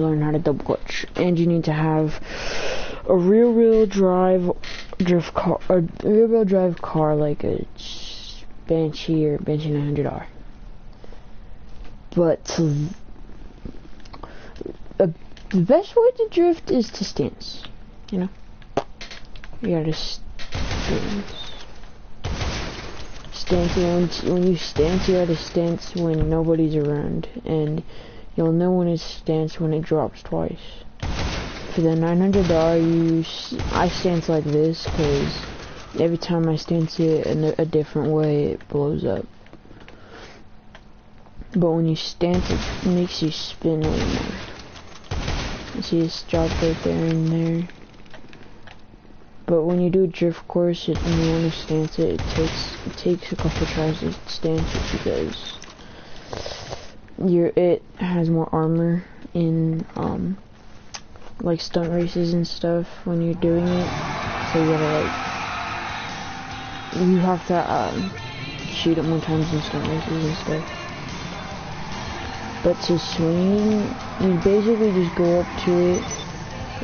learn how to double clutch, and you need to have a rear-wheel drive car like a Banshee or Banshee 900R. But the best way to drift is to stance. You know, you gotta stance. When you stance, you gotta stance when nobody's around, and you'll know when it's stance when it drops twice. For the 900R, I stance like this because every time I stance it in a different way, it blows up. But when you stance, it makes you spin way more. You see it's drop right there and there. But when you do a drift course and you want to stance it, it takes a couple tries to stance it because it has more armor in like stunt races and stuff when you're doing it. So you have to shoot it more times in stunt races and stuff. But to swing, you basically just go up to it.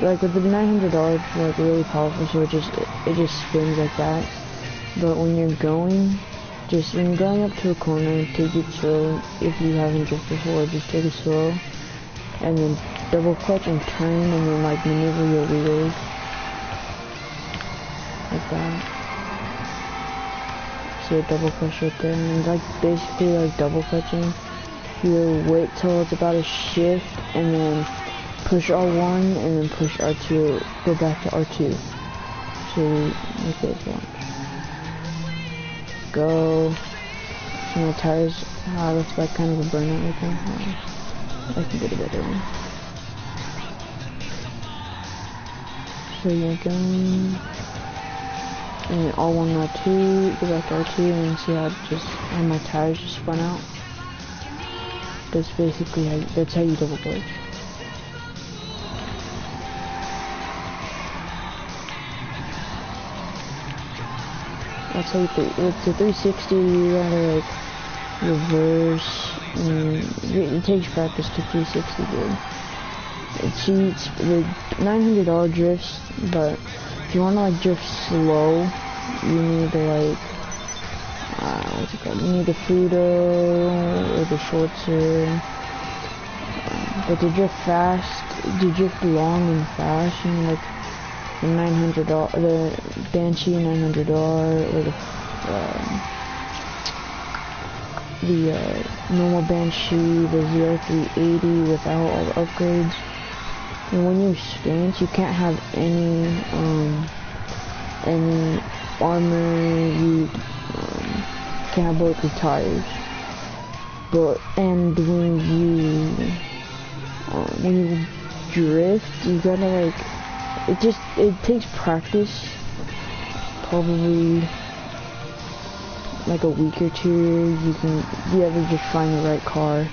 Like with the 900R, it's like really powerful, so it just spins like that. But when you're going up to a corner, take it slow. If you haven't drifted before, just take it slow, and then double clutch and turn, and then like maneuver your wheels like that. So double clutch right there, and like basically like double clutching. You wait till it's about to shift, and then push R1, and then push R2, go back to R2. So, like this, watch. Go. So my tires, looks like kind of a burnout right there. I can get a better one. So you're going, and then R1, R2, go back to R2, and then see how my tires just spun out. That's basically that's how you double clutch. That's how with the 360 you gotta like reverse, and it takes practice to 360 good. It cheats the 900R drifts, but if you wanna like drift slow, you need to like what's it called? You need the Fudo or the Schwarzer. But to drift fast, to drift long and fast, you need like the 900R, the Banshee 900R, or the normal Banshee, the ZR380 without all the upgrades. And when you stance, you can't have any armor. You can't have bulletproof tires. And when you drift, you gotta like. It takes practice, probably like a week or two. You ever just find the right car.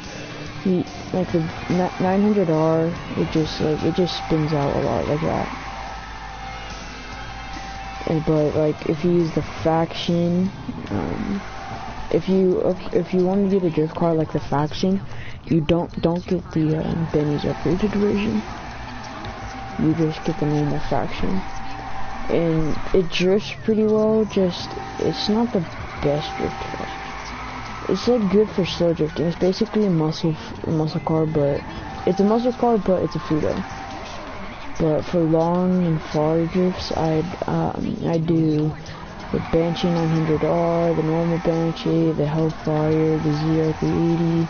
Like the 900R, it just spins out a lot like that. But like if you use the faction, if you want to get a drift car like the faction, you don't get the Benny's upgraded version. You just get the normal faction, and it drifts pretty well. It's not the best drift car. It's like good for slow drifting. It's basically a muscle car, but it's a muscle car, but it's a Fudo. But for long and far drifts, I do the Banshee 900R, the normal Banshee, the Hellfire, the ZR380.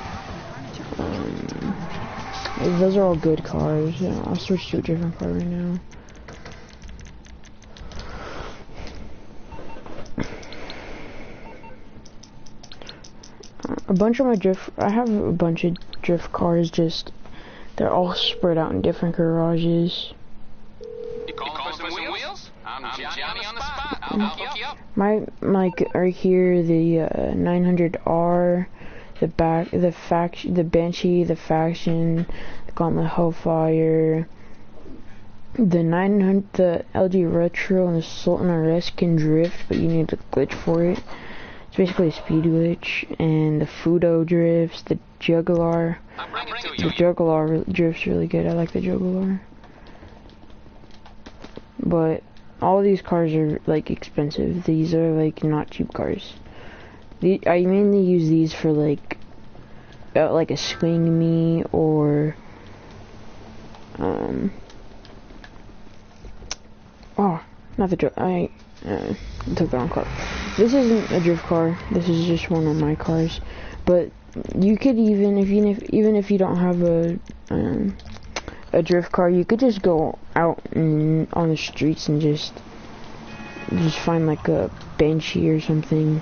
Those are all good cars. Yeah, I'll switch to a different car right now. I have a bunch of drift cars, they're all spread out in different garages. You calling for some wheels? I'm Johnny on the spot. I'll hook you up. My right here, the 900R, the Banshee, the faction, the Gauntlet Hellfire, the LG Retro, and the Sultan RS can drift, but you need to glitch for it. It's basically a speed glitch, and the Fudo drifts, the Juggler. The Juggler drifts really good. I like the Juggler. But all of these cars are like expensive. These are like not cheap cars. I mainly use these for like a Swing Me or oh, not the drift. I took the wrong car. This isn't a drift car. This is just one of my cars. But you could even if you don't have a drift car, you could just go out on the streets and just find like a Banshee or something,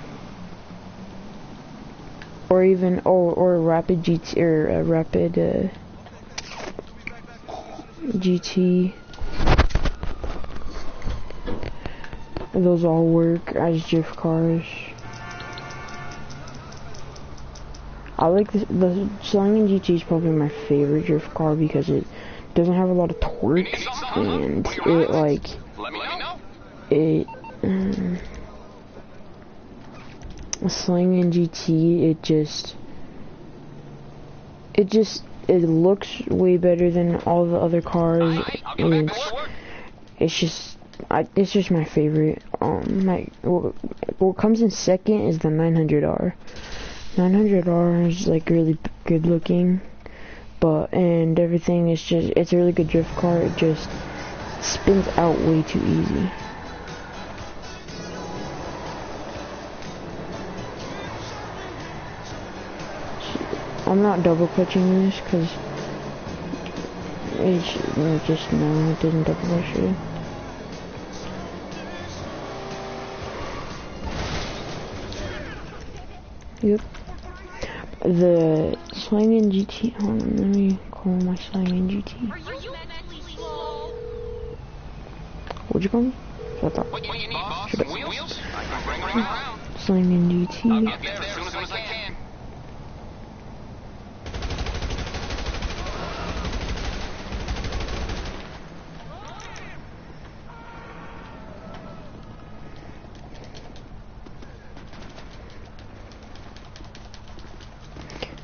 or even or a Rapid GT or a Rapid GT. Those all work as drift cars. I like the Stallion GT is probably my favorite drift car because it doesn't have a lot of torque, and it like Stallion GT, it looks way better than all the other cars. It's just my favorite. What comes in second is the 900R. 900R is like really good looking, and everything is it's a really good drift car. It just spins out way too easy. I'm not double clutching this because it didn't double clutch it. Yep. The Stallion GT. Hold on, let me call my Stallion GT. What'd you call me? Shut up. Stallion GT.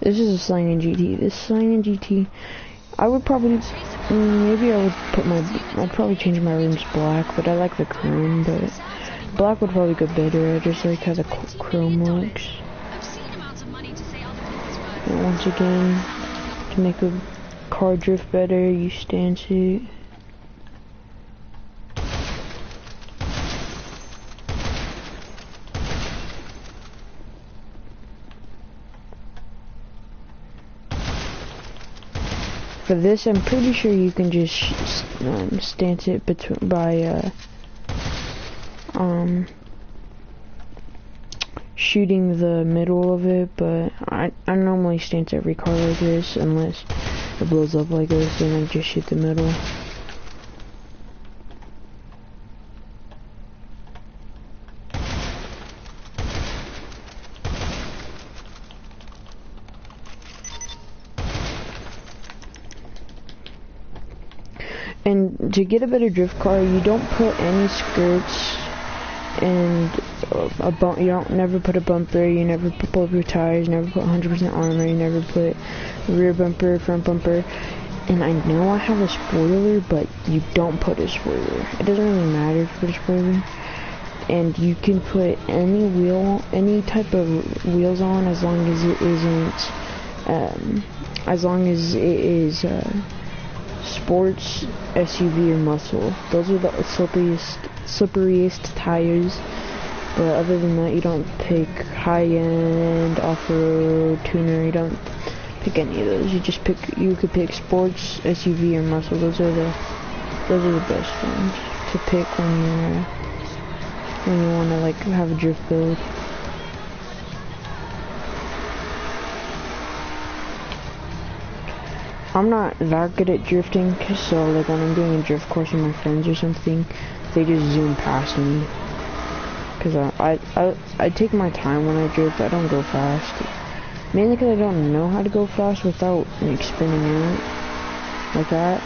This is a Stallion GT. This Stallion GT, I would probably, I'd probably change my rims black, but I like the chrome, but black would probably go better. I just like how the chrome looks. And once again, to make a car drift better, you stance it. For this, I'm pretty sure you can just stance it by shooting the middle of it, but I normally stance every car like this unless it blows up like this, and I just shoot the middle. And to get a better drift car, you don't put any skirts and a bump. You don't never put a bumper. You never put bulletproof tires. Never put 100% armor. You never put rear bumper, front bumper. And I know I have a spoiler, but you don't put a spoiler. It doesn't really matter if you put a spoiler. And you can put any type of wheels on as long as it isn't, sports, SUV, or muscle. Those are the slipperiest tires. But other than that, you don't pick high-end, off-road, tuner. You don't pick any of those. You could pick sports, SUV, or muscle. Those are the best ones to pick when you want to like have a drift build. I'm not that good at drifting, so like when I'm doing a drift course with my friends or something, they just zoom past me. Cause I take my time when I drift. I don't go fast, mainly because I don't know how to go fast without like spinning out like that.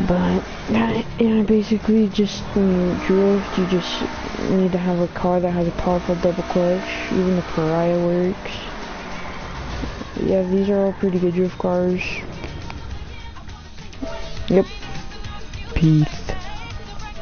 But yeah, basically just when you drift, you just need to have a car that has a powerful double clutch. Even the Pariah works. Yeah, these are all pretty good drift cars. Yep. Peace.